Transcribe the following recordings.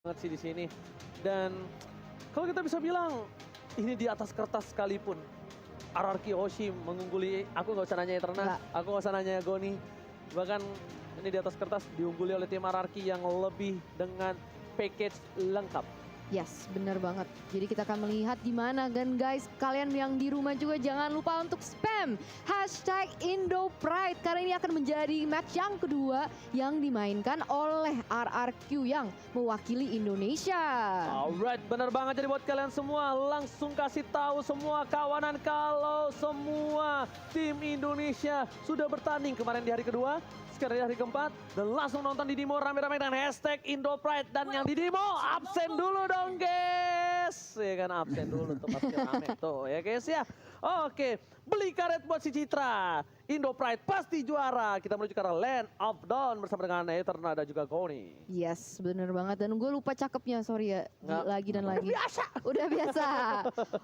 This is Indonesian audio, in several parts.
banget sih di sini. Dan kalau kita bisa bilang ini di atas kertas sekalipun RRQ Hoshi mengungguli, aku nggak usah nanya Eterna, aku nggak usah nanya Goni. Bahkan ini di atas kertas diungguli oleh tim RRQ yang lebih dengan package lengkap. Yes, bener banget. Jadi kita akan melihat gimana kan guys. Kalian yang di rumah juga jangan lupa untuk spam #IndoPride. Karena ini akan menjadi match yang kedua yang dimainkan oleh RRQ yang mewakili Indonesia. Alright, bener banget. Jadi buat kalian semua langsung kasih tahu semua kawanan kalau semua tim Indonesia sudah bertanding kemarin di hari kedua. Sekarang di hari keempat dan langsung nonton di Dimo rame-rame dengan #IndoPride. Dan yang di Dimo absen dulu dong guys. Ya kan absen dulu tuh pasti rame tuh ya guys ya. Oke, beli karet buat si Citra. IndoPride pasti juara. Kita menuju ke arah Land of Dawn bersama dengan Eterna dan juga Goni. Yes, bener banget. Dan gue lupa cakepnya, sorry ya. Lagi dan lagi. Udah biasa.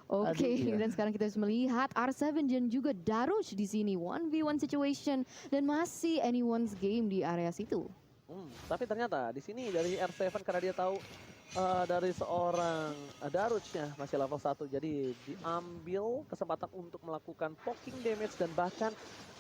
Oke, dan sekarang kita harus melihat R7 dan juga Darush di sini. 1v1 situation dan masih anyone's game di area situ. Tapi ternyata di sini dari R7 karena dia tahu dari seorang Darushnya masih level 1. Jadi diambil kesempatan untuk melakukan poking damage dan bahkan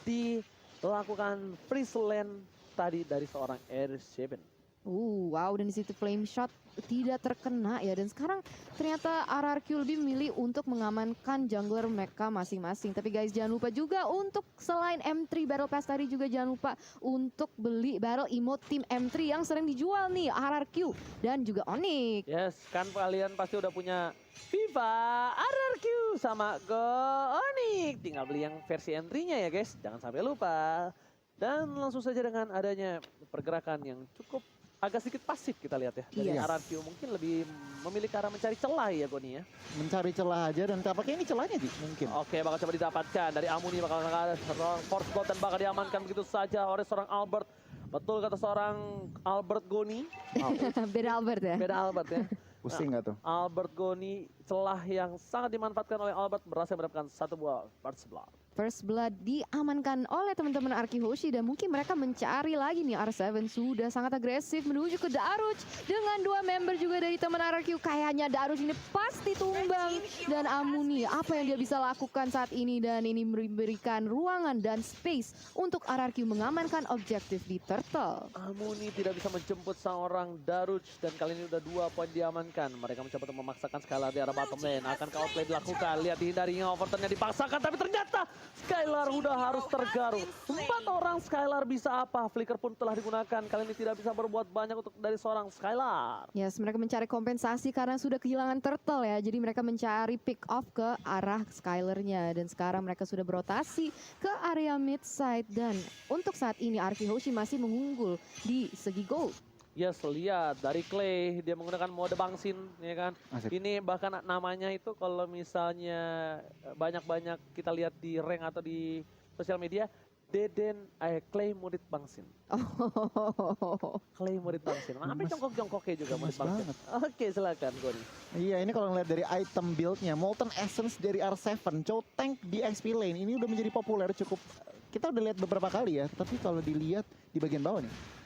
dilakukan freeze land tadi dari seorang R7. Wow, dan di situ flame shot tidak terkena ya. Dan sekarang ternyata RRQ lebih memilih untuk mengamankan jungler mereka masing-masing. Tapi guys jangan lupa juga untuk selain M3 Battle Pass tadi juga jangan lupa untuk beli battle emote tim M3 yang sering dijual nih RRQ dan juga Onyx. Yes, kan kalian pasti udah punya FIFA, RRQ sama Go Onyx. Tinggal beli yang versi M3-nya ya guys, jangan sampai lupa. Dan langsung saja dengan adanya pergerakan yang cukup agak sedikit pasif kita lihat ya dari RRQ, mungkin lebih memilih ke arah mencari celah ya Goni ya. Mencari celah aja dan tampaknya ini celahnya Ji, mungkin. Oke, bakal coba didapatkan dari Amuni, bakal ada force blood dan bakal diamankan begitu saja oleh seorang Albert. Betul kata seorang Albert Goni. Beda Albert ya. Beda Albert ya. Pusing nggak tuh? Albert Goni, celah yang sangat dimanfaatkan oleh Albert, berhasil mendapatkan satu buah first blood. First blood diamankan oleh teman-teman RRQ Hoshi dan mungkin mereka mencari lagi nih. R7 sudah sangat agresif menuju ke Darush dengan dua member juga dari teman RRQ. Kayaknya Darush ini pasti tumbang. Dan Amuni apa yang dia bisa lakukan saat ini, dan ini memberikan ruangan dan space untuk RRQ mengamankan objektif di Turtle. Amuni tidak bisa menjemput seorang Darush dan kali ini udah 2 poin diamankan. Mereka mencoba untuk memaksakan Skylar di arah bottom lane. Akan outplay dilakukan, lihat dihindarinya overturnnya dipaksakan tapi ternyata Skylar udah harus tergaruk. 4 orang Skylar bisa apa? Flicker pun telah digunakan. Kali ini tidak bisa berbuat banyak untuk dari seorang Skylar. Yes, mereka mencari kompensasi karena sudah kehilangan Turtle ya. Jadi mereka mencari pick off ke arah Skylarnya. Dan sekarang mereka sudah berotasi ke area mid side. Dan untuk saat ini RRQ Hoshi masih mengunggul di segi gold. Yes, lihat dari Clay dia menggunakan mode bangsin ya kan. Asik. Ini bahkan namanya itu kalau misalnya banyak-banyak kita lihat di rank atau di sosial media, Clay murid bangsin. Clay murid bangsin. Sampai jongkok-jongkoknya juga murid bangsin. Oke, silakan Goni. Iya, ini kalau ngeliat dari item build-nya, Molten Essence dari R7, Chow Tank di XP lane ini udah menjadi populer cukup. Kita udah lihat beberapa kali ya, tapi kalau dilihat di bagian bawah nih.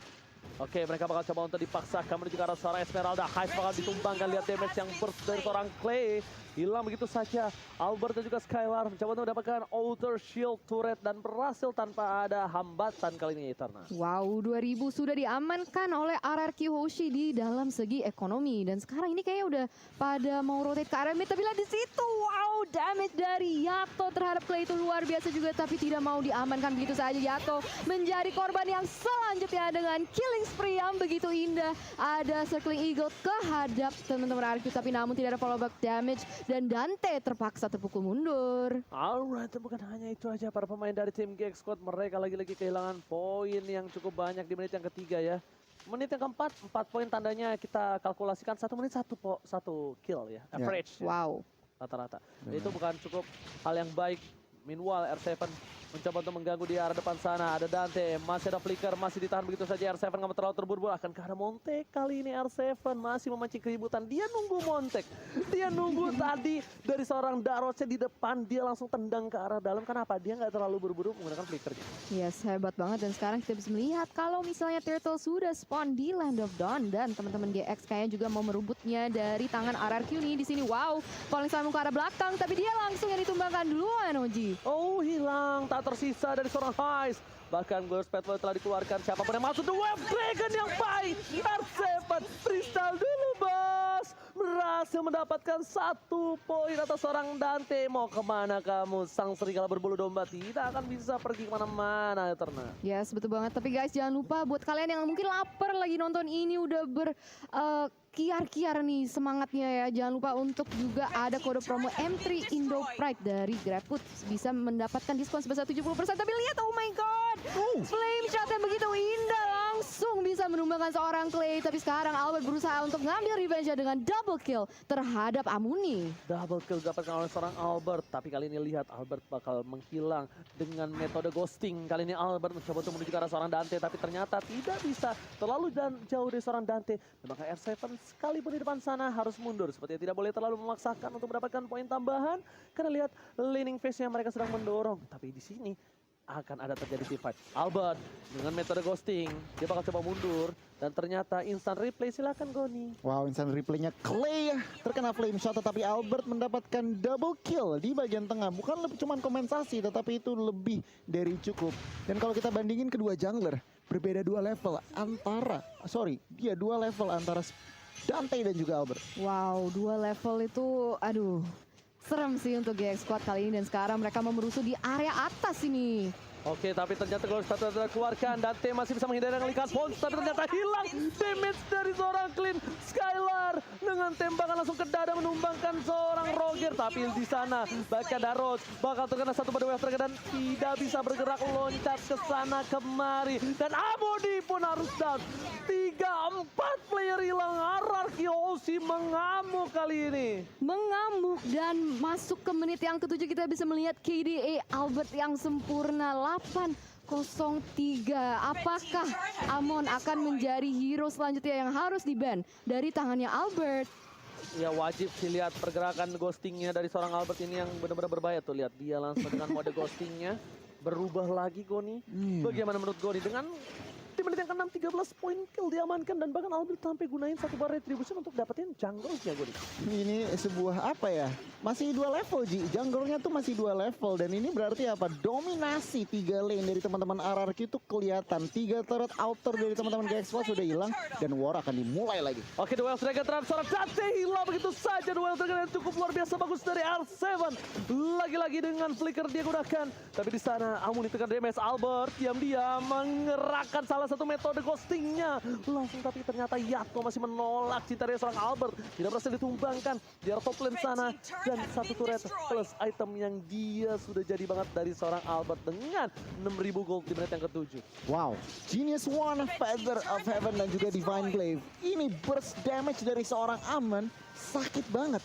Oke, mereka bakal coba untuk dipaksakan menuju ke arah seorang Esmeralda. Hive bakal ditumbangkan, lihat damage yang burst dari seorang Clay. Hilang begitu saja. Albert dan juga Skylar mencoba untuk mendapatkan Outer Shield Turret dan berhasil tanpa ada hambatan kali ini Eterna. Wow, 2000 sudah diamankan oleh RRQ Hoshi di dalam segi ekonomi. Dan sekarang ini kayaknya udah pada mau rotate ke area mid. Tapi lihat di situ, wow, damage dari Yato terhadap Clay itu luar biasa juga. Tapi tidak mau diamankan begitu saja. Yato menjadi korban yang selanjutnya dengan killing spree yang begitu indah. Ada Circling Eagle kehadap teman-teman RRQ. Tapi namun tidak ada follow back damage. Dan Dante terpaksa terpukul mundur. Alright, bukan hanya itu aja para pemain dari tim GX Squad, mereka lagi-lagi kehilangan poin yang cukup banyak di menit yang ketiga ya. Menit yang keempat, 4 poin tandanya kita kalkulasikan 1 menit 1 kill ya, average. Wow. Rata-rata. Itu bukan cukup hal yang baik. Meanwhile R7 mencoba untuk mengganggu di arah depan sana. Ada Dante, masih ada Flicker, masih ditahan begitu saja. R7 nggak mau terlalu terburu-buru. Akankah ada Montek? Kali ini R7 masih memancing keributan. Dia nunggu Montek. Dia nunggu tadi dari seorang Darosnya di depan. Dia langsung tendang ke arah dalam. Kenapa? Dia nggak terlalu buru-buru menggunakan Flickernya. Yes, hebat banget. Dan sekarang kita bisa melihat kalau misalnya Turtle sudah spawn di Land of Dawn. Dan teman-teman GX kayaknya juga mau merebutnya dari tangan RRQ nih di sini. Wow, paling sama ke arah belakang. Tapi dia langsung yang ditumbangkan duluan, Oji. Oh, hilang. Tak tersisa dari seorang Heist. Bahkan Ghost Patrol telah dikeluarkan. Siapapun yang masuk, The Wave Dragon yang baik. R7 freestyle dulu, bos. Berhasil mendapatkan 1 poin atas seorang Dante. Mau kemana kamu? Sang serigala berbulu domba tidak akan bisa pergi kemana-mana, Eterna. Yes, betul banget. Tapi guys, jangan lupa buat kalian yang mungkin lapar lagi nonton ini udah kiar-kiar nih semangatnya ya. Jangan lupa untuk juga ada kode promo M3 Indo Pride dari GrabFood. Bisa mendapatkan diskon sebesar 70%. Tapi lihat, oh my god. Flame shot yang begitu indah langsung bisa menumbangkan seorang Clay. Tapi sekarang Albert berusaha untuk ngambil revenge dengan double kill terhadap Amuni. Double kill didapatkan oleh seorang Albert. Tapi kali ini lihat Albert bakal menghilang dengan metode ghosting. Kali ini Albert mencoba untuk menuju ke arah seorang Dante. Tapi ternyata tidak bisa terlalu jauh dari seorang Dante. Dan maka R7 sekalipun di depan sana harus mundur. Sepertinya tidak boleh terlalu memaksakan untuk mendapatkan poin tambahan. Karena lihat laning phase-nya mereka sedang mendorong. Tapi di sini akan ada terjadi teamfight. Albert dengan metode ghosting, dia bakal coba mundur. Dan ternyata instant replay, silakan Goni. Wow, instant replaynya Clay terkena flame shot, tetapi Albert mendapatkan double kill di bagian tengah. Bukan cuma kompensasi, tetapi itu lebih dari cukup. Dan kalau kita bandingin kedua jungler, berbeda 2 level antara, dia 2 level antara Dante dan juga Albert. Wow, 2 level itu, aduh, serem sih untuk GX Squad kali ini. Dan sekarang mereka mau merusuh di area atas ini. Oke, tapi ternyata Ghost Patrol telah keluarkan. Dante masih bisa menghindari dengan Likan Pons, tapi ternyata hilang damage dari seorang Clean. Skylar dengan tembakan langsung ke dada menumbangkan seorang Roger. Tapi di sana bahkan Daros bakal terkena satu pada Wave Dragon dan tidak bisa bergerak loncat ke sana kemari. Dan Amodi pun harus down. 3-4 player hilang. RRQ OC mengamuk kali ini. Mengamuk dan masuk ke menit yang ke-7 kita bisa melihat KDA Albert yang sempurna 8-0-3. Apakah Amon akan menjadi hero selanjutnya yang harus di-ban dari tangannya Albert? Ya wajib sih lihat pergerakan ghostingnya dari seorang Albert ini yang benar-benar berbahaya tuh. Lihat dia langsung dengan mode ghostingnya berubah lagi Goni. Bagaimana menurut Goni dengan di menit yang ke-6 13 poin kill diamankan dan bahkan Albert sampai gunain 1 bar retribution untuk dapetin jungle-nya Goni. Ini sebuah apa ya? Masih 2 level Ji. Jungle-nya tuh masih 2 level dan ini berarti apa? Dominasi 3 lane dari teman-teman RRQ itu kelihatan. 3 turret outer dari teman-teman GX Squad sudah hilang dan war akan dimulai lagi. Oke, Duel Dragon terhadap seorang Dante hilang begitu saja. Duel Dragon yang cukup luar biasa bagus dari R7. Lagi-lagi dengan flicker dia gunakan. Tapi di sana Amuni tekan damage. Albert diam-diam mengerahkan salah satu metode ghostingnya. Langsung tapi ternyata Yato masih menolak cinta dari seorang Albert. Tidak berhasil ditumbangkan. Di arah top lane sana. Dan 1 turret plus item yang dia sudah jadi banget dari seorang Albert. Dengan 6.000 gold di menit yang ke-7. Wow, Genius One, Feather of Heaven dan juga Divine Glaive. Ini burst damage dari seorang Amon sakit banget.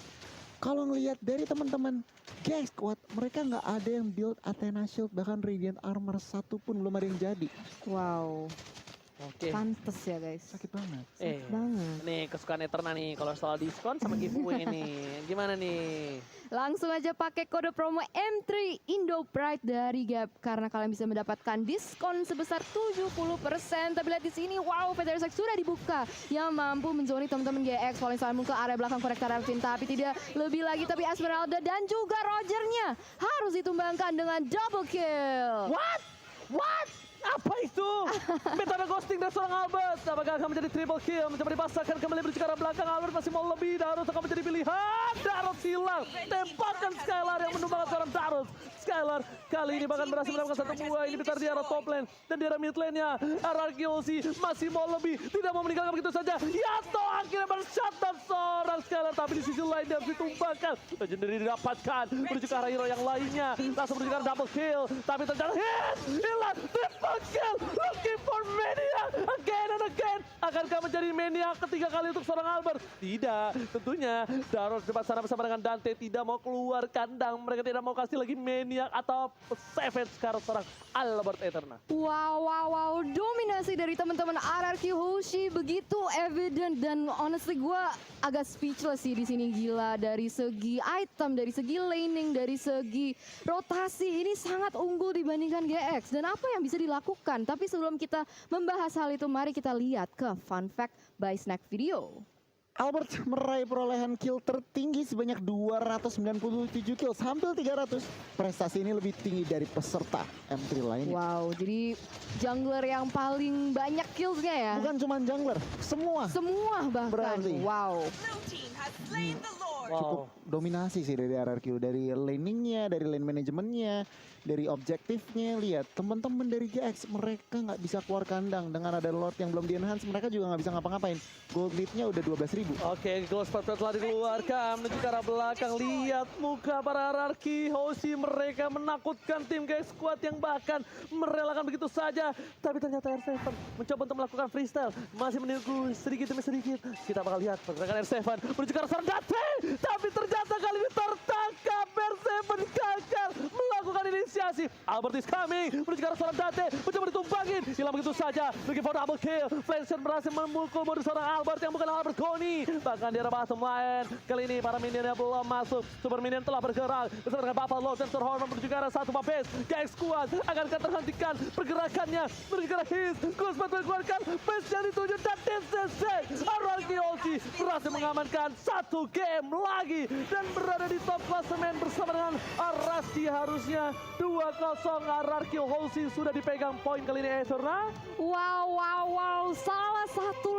Kalau ngelihat dari teman-teman GX Squad, mereka nggak ada yang build Athena Shield, bahkan Radiant Armor 1 pun belum ada yang jadi. Wow, Oke. pantes ya guys. Sakit banget. Banget. Nih kesukaan Eterna nih kalau soal diskon sama giveaway nih. Gimana nih? Langsung aja pakai kode promo M3 Indo Pride dari Gap karena kalian bisa mendapatkan diskon sebesar 70%. Tapi lihat di sini, wow, Feather sudah dibuka yang mampu menzoni teman-teman GX paling selalu ke area belakang Korektor Arvin, tapi tidak lebih lagi. Tapi Esmeralda dan juga Rogernya harus ditumbangkan dengan double kill. What? Apa itu? Metode ghosting dari seorang Albert. Apakah akan menjadi triple kill? Mencoba dipaksakan kembali menuju ke arah belakang. Albert masih mau lebih. Daros akan menjadi pilihan. Daros hilang. Tembakan Skylar yang menumbangkan seorang Daros. Skylar kali ini bahkan berhasil mendapatkan 1 buah inhibitor di arah top lane. Dan di arah mid lane-nya RRQ masih mau lebih. Tidak mau meninggalkan begitu saja. Yato akhirnya men-shutdown seorang Skylar. Skylar, tapi di sisi lain dia ditumbangkan. Legendary didapatkan, menuju ke arah hero yang lainnya. Langsung menuju ke arah double kill, tapi ternyata hit, hilang, triple kill, looking for Maniac, again and again. Akankah menjadi Maniac ketiga kali untuk seorang Albert? Tidak, tentunya Daros depan sana bersama dengan Dante tidak mau keluar kandang. Mereka tidak mau kasih lagi Maniac atau Savage sekarang seorang Albert Eterna. Wow, dominasi dari teman-teman RRQ Hoshi begitu evident dan honestly gue agak speechless sih di sini, gila, dari segi item, dari segi laning, dari segi rotasi ini sangat unggul dibandingkan GX dan apa yang bisa dilakukan. Tapi sebelum kita membahas hal itu, mari kita lihat ke fun fact by Snack Video. Albert meraih perolehan kill tertinggi sebanyak 297 kills, hampir 300. Prestasi ini lebih tinggi dari peserta M3 lainnya. Wow, jadi jungler yang paling banyak killsnya ya? Bukan cuma jungler, semua. Semua bahkan, Berarti. wow. Blue team has slain the Lord. Cukup dominasi sih dari RRQ, dari laningnya, dari lane manajemennya, dari objektifnya. Lihat teman-teman dari GX, mereka nggak bisa keluar kandang dengan ada Lord yang belum di enhance, mereka juga nggak bisa ngapa-ngapain. Gold lead-nya udah 12.000. Oke, Ghost Patrol telah dikeluarkan menuju ke arah belakang. Lihat muka para RRQ Hoshi, mereka menakutkan tim GX Squad yang bahkan merelakan begitu saja. Tapi ternyata R7 mencoba untuk melakukan freestyle, masih menunggu sedikit demi sedikit. Kita bakal lihat pergerakan R7 menuju ke arah Sardate, tapi ternyata kali ini tertangkap. R7 gagal melakukan inisiasi. Albert is coming menuju ke arah Sardate, mencoba ditumbangin, hilang begitu saja. Looking for double kill. Flanshan berhasil memukul modus seorang Albert yang bukan Albert Goni. Bahkan di arah bottom lane, kali ini para minionnya belum masuk. Super minion telah bergerak bersama dengan Buffalo dan terhormat menuju ke arah satu base. GX Squad akan terhentikan pergerakannya menuju ke arah His. Ghost Patrol keluarkan base yang dituju dan TCC RRQ Hoshi berhasil mengamankan satu game lagi dan berada di top klasemen bersama dengan Arasti. Harusnya 2-0 RRQ Hoshi sudah dipegang poin kali ini, Eterna. Wow, salah satu lagi